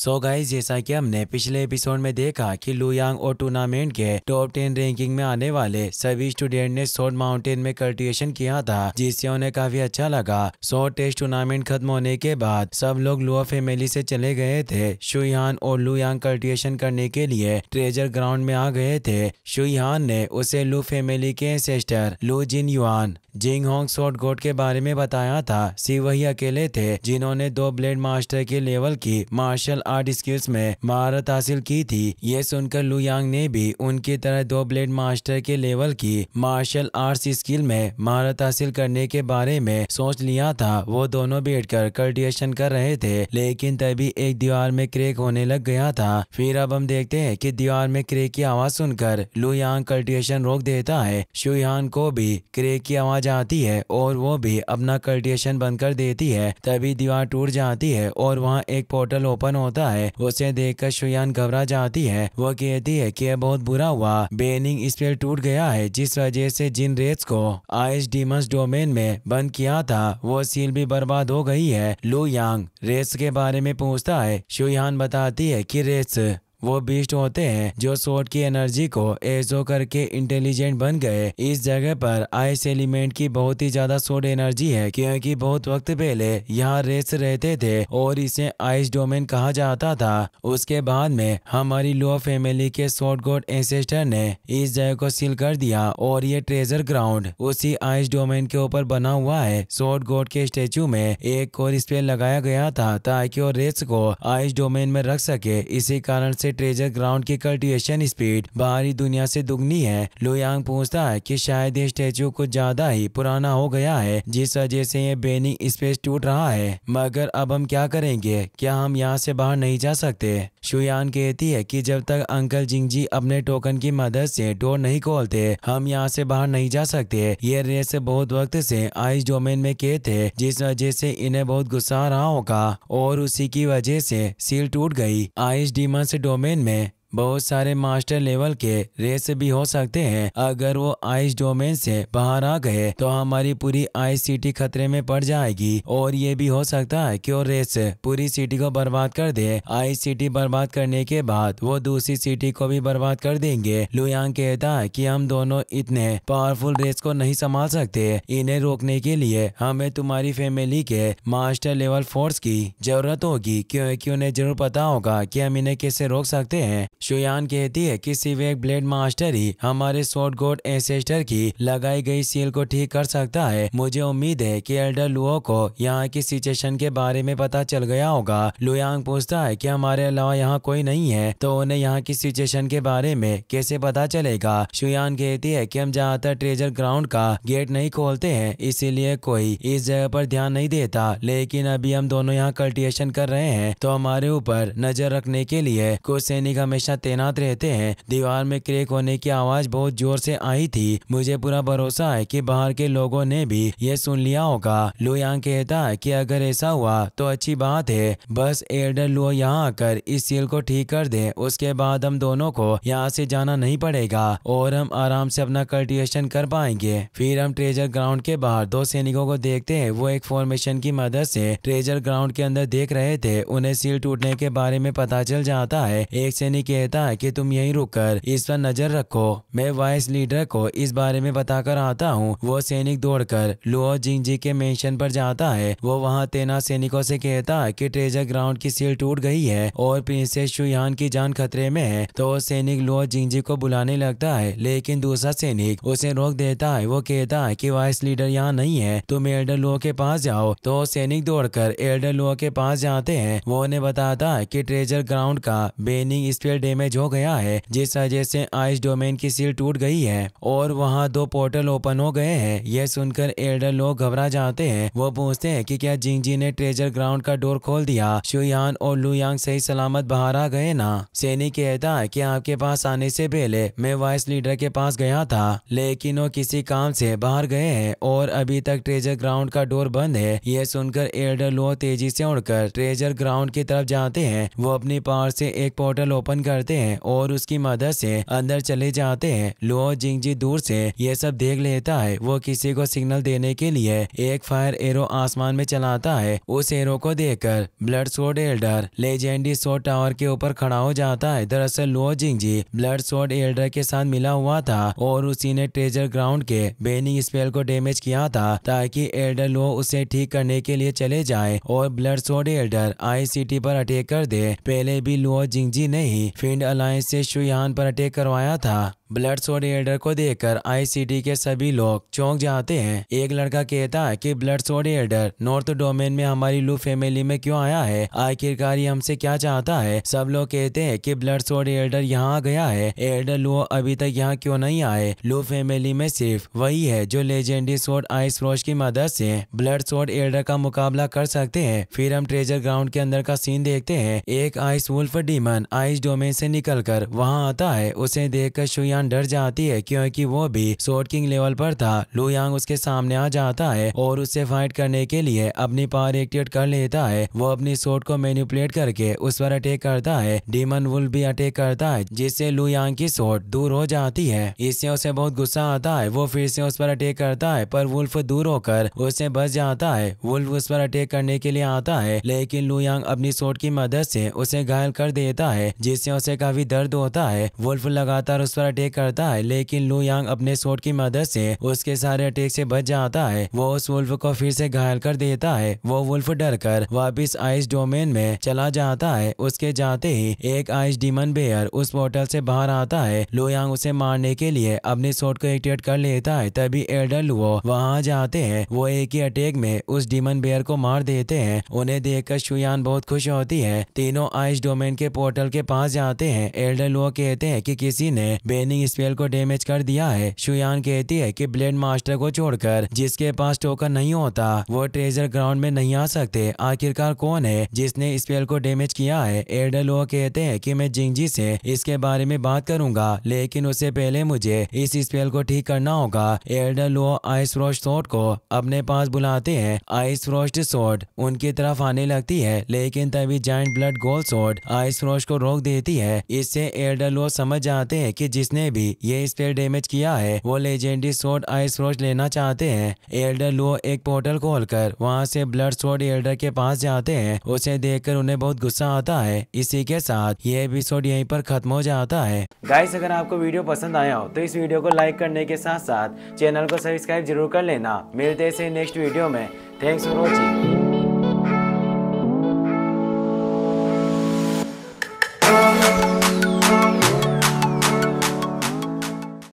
So guys, जैसा कि हमने पिछले एपिसोड में देखा कि लुयांग और टूर्नामेंट के टॉप 10 रैंकिंग में आने वाले सभी स्टूडेंट ने सोड माउंटेन में कल्टिवेशन किया था, जिससे उन्हें काफी अच्छा लगा। सोड टेस्ट टूर्नामेंट खत्म होने के बाद सब लोग लुओ फैमिली से चले गए थे। शुयान और लुयांग कल्टिवेशन करने के लिए ट्रेजर ग्राउंड में आ गए थे। शुयान ने उसे लू फैमिली के एंसेस्टर लू जिन युआन जिंग होंग सोड गॉड के बारे में बताया था। सिर्फ वही अकेले थे जिन्होंने 2 ब्लेड मास्टर के लेवल की मार्शल आर्ट स्किल्स में महारत हासिल की थी। ये सुनकर लुयांग ने भी उनकी तरह 2 ब्लेड मास्टर के लेवल की मार्शल आर्ट्स स्किल में महारत हासिल करने के बारे में सोच लिया था। वो दोनों बैठकर कल्टिवेशन कर रहे थे, लेकिन तभी एक दीवार में क्रैक होने लग गया था। फिर अब हम देखते हैं कि दीवार में क्रैक की आवाज सुनकर लुयांग कल्टिवेशन रोक देता है। शुयान को भी क्रैक की आवाज आती है और वो भी अपना कल्टिवेशन बंद कर देती है। तभी दीवार टूट जाती है और वहाँ एक पोर्टल ओपन होता है। उसे देखकर शुयान घबरा जाती है। वो कहती है कि यह बहुत बुरा हुआ, बेनिंग स्पेल टूट गया है जिस वजह से जिन रेस को आइस डीमंस डोमेन में बंद किया था वो सील भी बर्बाद हो गई है। लुयांग रेस के बारे में पूछता है। शुयान बताती है कि रेस वो बीस्ट होते हैं जो सोड की एनर्जी को एजो करके इंटेलिजेंट बन गए। इस जगह पर आइस एलिमेंट की बहुत ही ज्यादा सोड एनर्जी है, क्योंकि बहुत वक्त पहले यहाँ रेस रहते थे और इसे आइस डोमेन कहा जाता था। उसके बाद में हमारी लुओ फैमिली के सोड गॉड एंसेस्टर ने इस जगह को सील कर दिया और ये ट्रेजर ग्राउंड उसी आइस डोमेन के ऊपर बना हुआ है। सोड गॉड के स्टेचू में एक और स्पेल लगाया गया था ताकि वो रेस को आइस डोमेन में रख सके। इसी कारण से ट्रेजर ग्राउंड की कल्टिवेशन स्पीड बाहरी दुनिया से दुगनी है। लुयांग पूछता है कि शायद ये स्टेचू कुछ ज्यादा ही पुराना हो गया है जिस वजह से ये बेनिंग स्पेस टूट रहा है। मगर अब हम क्या करेंगे? क्या हम यहाँ से बाहर नहीं जा सकते? शुयान कहती है कि जब तक अंकल जिंगजी अपने टोकन की मदद से डोर नहीं खोलते हम यहाँ से बाहर नहीं जा सकते। ये रेस बहुत वक्त से आइस डोमेन में कैद थे जिस वजह से इन्हें बहुत गुस्सा आ रहा होगा और उसी की वजह से सील टूट गई। आइस डीमंस डोमेन में बहुत सारे मास्टर लेवल के रेस भी हो सकते हैं। अगर वो आइस डोमेन से बाहर आ गए तो हमारी पूरी आइस सिटी खतरे में पड़ जाएगी और ये भी हो सकता है कि वो रेस पूरी सिटी को बर्बाद कर दे। आइस सिटी बर्बाद करने के बाद वो दूसरी सिटी को भी बर्बाद कर देंगे। लुयांग कहता है कि हम दोनों इतने पावरफुल रेस को नहीं संभाल सकते। इन्हें रोकने के लिए हमें तुम्हारी फैमिली के मास्टर लेवल फोर्स की जरूरत होगी, क्योंकि उन्हें जरूर पता होगा कि हम इन्हें कैसे रोक सकते हैं। शुयान कहती है कि सिर्फ एक ब्लेड मास्टर ही हमारे सोड गॉड एंसेस्टर की लगाई गई सील को ठीक कर सकता है। मुझे उम्मीद है कि एल्डर लुओ को यहाँ की सिचुएशन के बारे में पता चल गया होगा। लुयांग पूछता है कि हमारे अलावा यहाँ कोई नहीं है तो उन्हें यहाँ की सिचुएशन के बारे में कैसे पता चलेगा। शुयान कहती है कि हम ज्यादातर ट्रेजर ग्राउंड का गेट नहीं खोलते हैं, इसीलिए कोई इस जगह पर ध्यान नहीं देता। लेकिन अभी हम दोनों यहाँ कल्टिवेशन कर रहे हैं तो हमारे ऊपर नजर रखने के लिए कुछ सैनिक हमेशा तैनात रहते हैं। दीवार में क्रैक होने की आवाज बहुत जोर से आई थी। मुझे पूरा भरोसा है कि बाहर के लोगों ने भी ये सुन लिया होगा। लुयांग कहता है कि अगर ऐसा हुआ तो अच्छी बात है, बस एल्डर लुओ यहाँ आकर इस सील को ठीक कर दे। उसके बाद हम दोनों को यहाँ से जाना नहीं पड़ेगा और हम आराम से अपना कल्टिवेशन कर पाएंगे। फिर हम ट्रेजर ग्राउंड के बाहर 2 सैनिकों को देखते हैं। वो एक फॉर्मेशन की मदद से ट्रेजर ग्राउंड के अंदर देख रहे थे। उन्हें सील टूटने के बारे में पता चल जाता है। एक सैनिक कहता है कि तुम यहीं रुककर इस पर नजर रखो, मैं वाइस लीडर को इस बारे में बताकर आता हूँ। वो सैनिक दौड़कर लुओ जिंगजी के मेंशन पर जाता है। वो वहाँ तैनात सैनिकों से कहता है कि ट्रेजर ग्राउंड की सील टूट गई है और प्रिंसेस शुयान की जान खतरे में है। तो सैनिक लुओ जिंगजी को बुलाने लगता है, लेकिन दूसरा सैनिक उसे रोक देता है। वो कहता है कि वाइस लीडर यहाँ नहीं है, तुम एल्डर लुओ के पास जाओ। तो सैनिक दौड़कर एल्डर लुओ के पास जाते हैं। वो उन्हें बताता है कि ट्रेजर ग्राउंड का बेनिंग स्पेल डैमेज हो गया है जिस वजह से आइस डोमेन की सील टूट गई है और वहाँ 2 पोर्टल ओपन हो गए हैं। यह सुनकर एल्डर लोग घबरा जाते हैं। वो पूछते हैं कि क्या जिंगजी ने ट्रेजर ग्राउंड का डोर खोल दिया? शुयान और लुयांग सही सलामत बाहर आ गए ना? सैनिक कहता है कि आपके पास आने से पहले मैं वाइस लीडर के पास गया था, लेकिन वो किसी काम से बाहर गए हैं और अभी तक ट्रेजर ग्राउंड का डोर बंद है। यह सुनकर एल्डर लो तेजी से उड़कर ट्रेजर ग्राउंड की तरफ जाते हैं। वो अपनी पावर से एक पोर्टल ओपन करते हैं और उसकी मदद से अंदर चले जाते हैं। लुओ जिंगजी दूर से ये सब देख लेता है। वो किसी को सिग्नल देने के लिए एक फायर एरो आसमान में चलाता है। उस एरो को देखकर blood sword Elder legendary sword tower के ऊपर खड़ा हो जाता है। दरअसल लुओ जिंगजी ब्लड स्वॉर्ड एल्डर के साथ मिला हुआ था और उसी ने ट्रेजर ग्राउंड के बेनिंग स्पेल को डैमेज किया था ताकि एल्डर लुओ उसे ठीक करने के लिए चले जाए और ब्लड स्वॉर्ड एल्डर आई सिटी पर अटैक कर दे। पहले भी लुओ जिंगजी ने ही फिंड अलायंस से शुयान पर अटैक करवाया था। ब्लड स्वॉर्ड एल्डर को देखकर आईसीटी के सभी लोग चौंक जाते हैं। एक लड़का कहता है कि blood sword Elder north domain में हमारी लू फैमिली में क्यों आया है, आखिरकार ये हमसे क्या चाहता है। सब लोग कहते हैं कि ब्लड स्वॉर्ड एल्डर यहाँ आ गया है, एल्डर लू अभी तक यहाँ क्यों नहीं आए। लू फैमिली में सिर्फ वही है जो लेजेंडरी स्वॉर्ड आइस फ्रोस्ट की मदद से ब्लड स्वॉर्ड एल्डर का मुकाबला कर सकते हैं। फिर हम ट्रेजर ग्राउंड के अंदर का सीन देखते हैं। एक ice wolf demon ice domain से निकलकर वहां आता है। उसे देखकर शुयान डर जाती है क्योंकि वो भी स्वॉर्ड किंग लेवल पर था। लू यांग उसके सामने आ जाता है और उससे फाइट करने के लिए अपनी पावर एक्टिवेट कर लेता है। वो अपनी स्वॉर्ड को मैनिपुलेट करके उस पर अटैक करता है। डीमन वुल्फ भी अटैक करता है जिससे लू यांग की स्वॉर्ड दूर हो जाती है। इससे उसे बहुत गुस्सा आता है। वो फिर से उस पर अटैक करता है पर वुल्फ दूर होकर उससे बच जाता है। वुल्फ उस पर अटैक करने के लिए आता है लेकिन लू यांग अपनी स्वॉर्ड की मदद से उसे घायल कर देता है जिससे उसे काफी दर्द होता है। वुल्फ लगातार उस पर अटैक करता है लेकिन लू यांग अपने स्वॉर्ड की मदद से उसके सारे अटैक से बच जाता है। वो उस वुल्फ को फिर से घायल कर देता है। वो वुल्फ डरकर वापस आइस डोमेन में चला जाता है। उसके जाते ही एक आइस डीमन बेयर उस पोर्टल से बाहर आता है। लू यांग उसे मारने के लिए अपने स्वॉर्ड को एक्टिवेट कर लेता है। तभी एल्डर लुओ वहां जाते हैं। वो एक ही अटैक में उस डीमन बेयर को मार देते हैं। उन्हें देखकर शुयान बहुत खुश होती है। तीनों आइस डोमेन के पोर्टल के पास जाते हैं। एल्डर लुओ कहते हैं कि किसी ने बेनिंग स्पेल को डैमेज कर दिया है। शुयान कहती है कि ब्लेड मास्टर को छोड़कर जिसके पास टोकन नहीं होता वो ट्रेजर ग्राउंड में नहीं आ सकते। आखिरकार कौन है जिसने स्पेल को डैमेज किया है। एल्डर लुओ कहते हैं कि मैं जिंगजी से इसके बारे में बात करूंगा लेकिन उससे पहले मुझे इस स्पेल को ठीक करना होगा। Elder Luo ice frost sword को अपने पास बुलाते हैं। आइस फ्रोस्ट स्वॉर्ड उनकी तरफ आने लगती है लेकिन तभी giant blood gold sword ice frost को रोक देती है। इससे एल्डर लुओ समझ जाते हैं कि जिसने भी ये स्पेल डैमेज किया है वो लेजेंडरी स्वॉर्ड आइस फ्रोस्ट लेना चाहते हैं। एल्डर लुओ एक पोर्टल खोलकर वहां से ब्लड स्वॉर्ड एल्डर के पास जाते हैं। उसे देखकर उन्हें बहुत गुस्सा आता है। इसी के साथ ये एपिसोड यहीं पर खत्म हो जाता है। गाइस अगर आपको वीडियो पसंद आया हो तो इस वीडियो को लाइक करने के साथ साथ चैनल को सब्सक्राइब जरूर कर लेना। मिलते हैं नेक्स्ट वीडियो में। Thanks for watching.